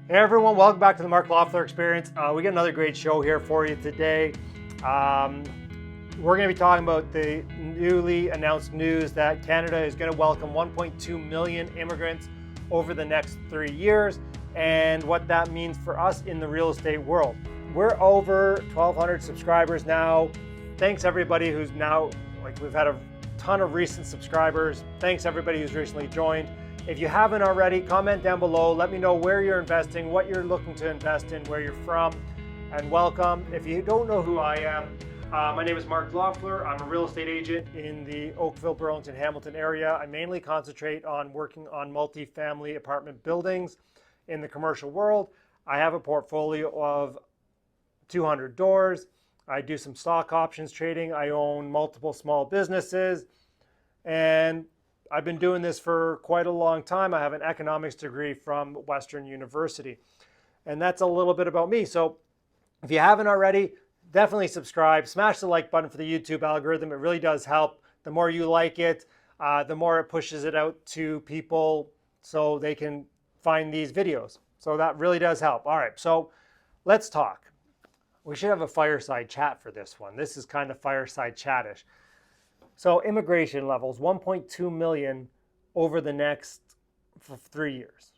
Hey everyone, welcome back to the Mark Loeffler Experience. We got another great show here for you today. We're going to be talking about the newly announced news that Canada is going to welcome 1.2 million immigrants over the next 3 years and what that means for us in the real estate world. We're over 1,200 subscribers now. Thanks everybody who's now, we've had a ton of recent subscribers. Thanks everybody who's recently joined. If you haven't already, comment down below. Let me know where you're investing, what you're looking to invest in, where you're from, and welcome. If you don't know who I am, my name is Mark Loeffler. I'm a real estate agent in the Oakville, Burlington, Hamilton area. I mainly concentrate on working on multi-family apartment buildings in the commercial world. I have a portfolio of 200 doors. I do some stock options trading. I own multiple small businesses, and I've been doing this for quite a long time. I have an economics degree from Western University, and that's a little bit about me. So if you haven't already, definitely subscribe, smash the like button for the YouTube algorithm. It really does help. The more you like it, the more it pushes it out to people so they can find these videos. So that really does help. All right, so let's talk. We should have a fireside chat for this one. This is kind of fireside chattish. So immigration levels, 1.2 million over the next 3 years.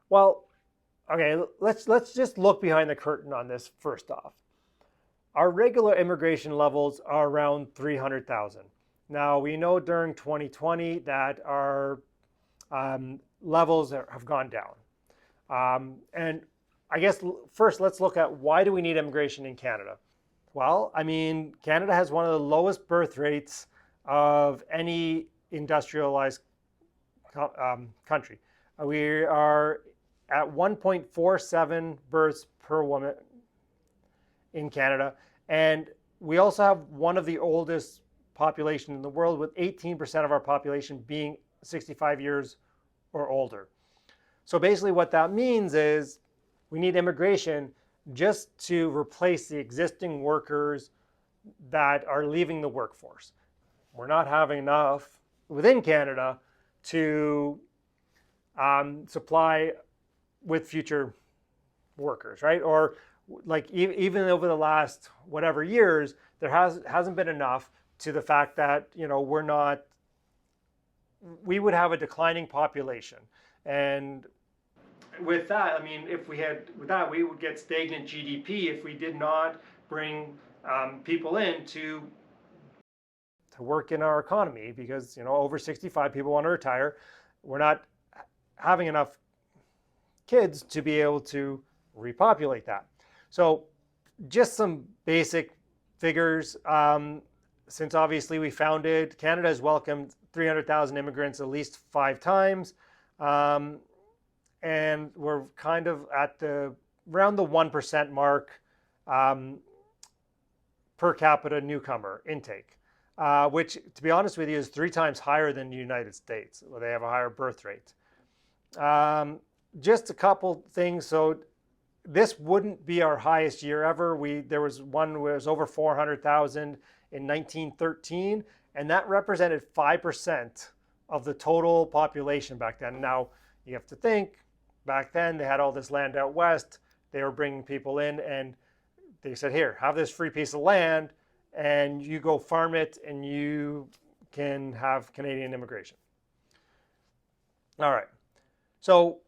Well, okay, let's just look behind the curtain on this first off. Our regular immigration levels are around 300,000. Now, we know during 2020 that our levels have gone down. And I guess first let's look at why do we need immigration in Canada? Well, I mean, Canada has one of the lowest birth rates of any industrialized country. We are at 1.47 births per woman in Canada. And we also have one of the oldest populations in the world, with 18% of our population being 65 years or older. So basically what that means is we need immigration just to replace the existing workers that are leaving the workforce. We're not having enough within Canada to supply with future workers, right? Or like even over the last whatever years, there hasn't been enough to the fact that, you know, we would have a declining population. And with that, I mean, we would get stagnant GDP if we did not bring people in to work in our economy, because, you know, over 65 people want to retire. We're not having enough kids to be able to repopulate that. So just some basic figures. Since obviously we founded, Canada has welcomed 300,000 immigrants at least 5 times. And we're kind of at around the 1% mark per capita newcomer intake, which, to be honest with you, is 3 times higher than the United States, where they have a higher birth rate. Just a couple things. So this wouldn't be our highest year ever. There was one where it was over 400,000 in 1913, and that represented 5% of the total population back then. Now, you have to think, back then they had all this land out west. They were bringing people in, and they said, here, have this free piece of land, and you go farm it, and you can have Canadian immigration. All right, so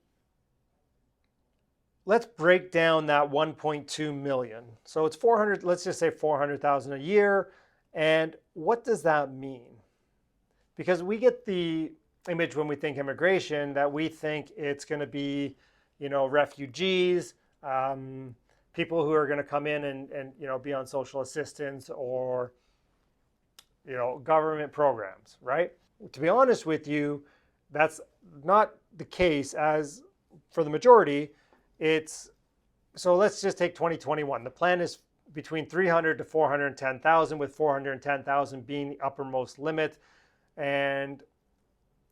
let's break down that 1.2 million. So it's 400, let's just say 400,000 a year. And what does that mean? Because we get the image when we think immigration that we think it's going to be, you know, refugees, people who are going to come in and you know, be on social assistance or, you know, government programs, right? To be honest with you, that's not the case. As for the majority, so let's just take 2021. The plan is between 300 to 410,000, with 410,000 being the uppermost limit. And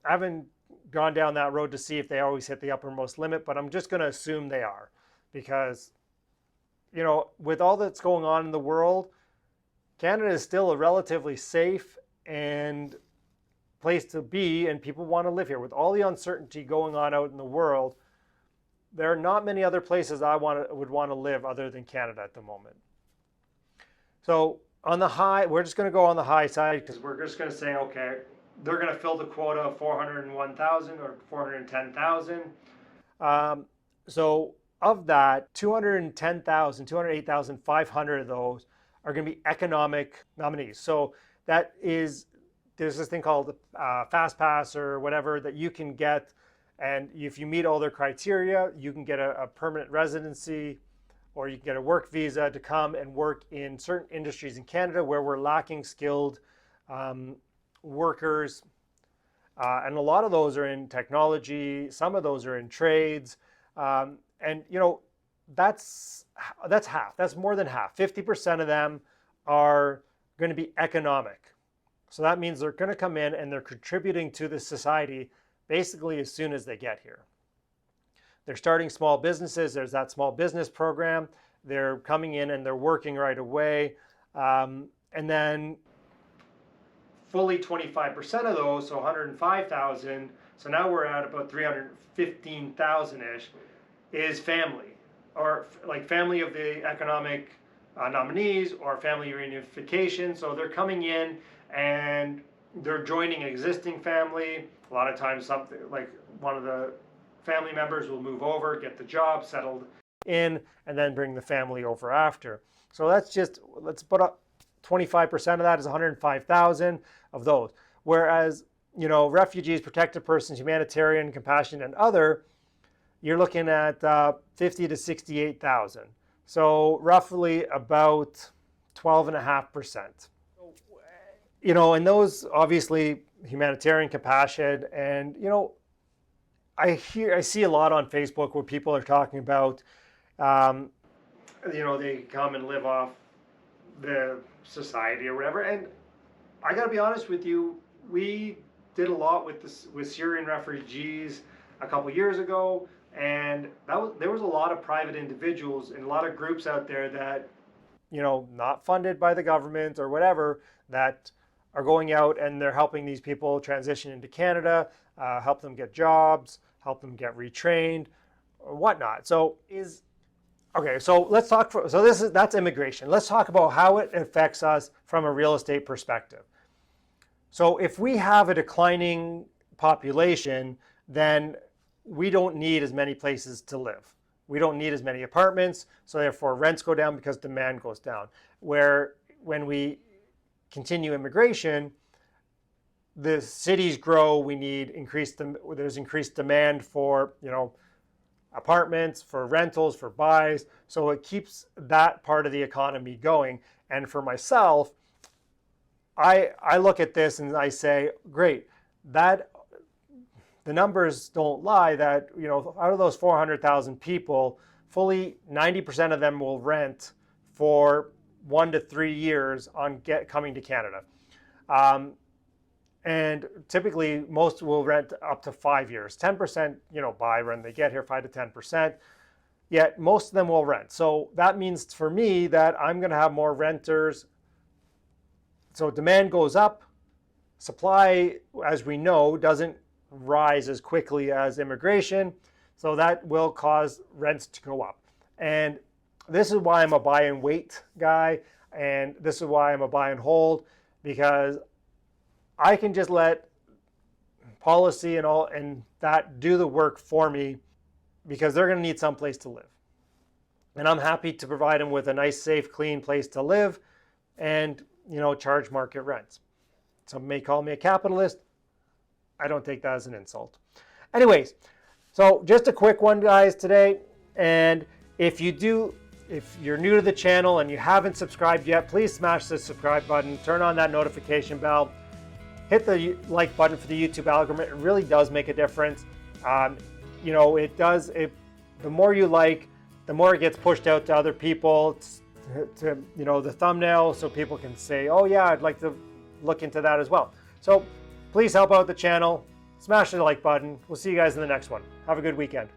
I haven't gone down that road to see if they always hit the uppermost limit, but I'm just going to assume they are, because, you know, with all that's going on in the world, Canada is still a relatively safe and place to be, and people want to live here. With all the uncertainty going on out in the world, there are not many other places I would want to live other than Canada at the moment. So on the high, we're just going to go on the high side because we're just going to say, okay, they're going to fill the quota of 401,000 or 410,000. So of that, 208,500 of those are going to be economic nominees. So that is, there's this thing called Fast Pass or whatever that you can get. And if you meet all their criteria, you can get a permanent residency, or you can get a work visa to come and work in certain industries in Canada where we're lacking skilled workers. And a lot of those are in technology. Some of those are in trades. And you know, that's half. That's more than half. 50% of them are going to be economic. So that means they're going to come in and they're contributing to the society basically as soon as they get here. They're starting small businesses. There's that small business program. They're coming in and they're working right away. And then fully 25% of those, so 105,000, so now we're at about 315,000-ish, is family, or like family of the economic nominees or family reunification. So they're coming in and they're joining an existing family. A lot of times something like one of the family members will move over, get the job settled in, and then bring the family over after. So that's just, let's put up 25% of that is 105,000 of those. Whereas, you know, refugees, protected persons, humanitarian, compassion, and other, you're looking at 50 to 68,000. So roughly about 12.5%. You know, and those obviously humanitarian, compassion, and you know, I see a lot on Facebook where people are talking about, you know, they come and live off the society or whatever. And I got to be honest with you, we did a lot with Syrian refugees a couple years ago, and there was a lot of private individuals and a lot of groups out there that, you know, not funded by the government or whatever, that are going out and they're helping these people transition into Canada, help them get jobs, help them get retrained, or whatnot. So okay, so let's talk. That's immigration. Let's talk about how it affects us from a real estate perspective. So if we have a declining population, then we don't need as many places to live. We don't need as many apartments, so therefore rents go down because demand goes down. Where when we continue immigration, the cities grow, we need there's increased demand for, you know, apartments, for rentals, for buys. So it keeps that part of the economy going. And for myself, I look at this and I say, great, that the numbers don't lie, that, you know, out of those 400,000 people, fully 90% of them will rent for 1 to 3 years on coming to Canada. And typically most will rent up to 5 years. 10%, you know, buy when they get here, 5 to 10%. Yet most of them will rent. So that means for me that I'm going to have more renters. So demand goes up. Supply, as we know, doesn't rise as quickly as immigration. So that will cause rents to go up. And this is why I'm a buy and wait guy. And this is why I'm a buy and hold, because I can just let policy and that do the work for me, because they're going to need some place to live. And I'm happy to provide them with a nice, safe, clean place to live and, you know, charge market rents. Some may call me a capitalist. I don't take that as an insult. Anyways, so just a quick one, guys, today. And if you're new to the channel and you haven't subscribed yet, please smash the subscribe button, turn on that notification bell, hit the like button for the YouTube algorithm. It really does make a difference. You know, it does. The more you like, the more it gets pushed out to other people, to you know, the thumbnail, so people can say, oh yeah, I'd like to look into that as well. So please help out the channel, smash the like button. We'll see you guys in the next one. Have a good weekend.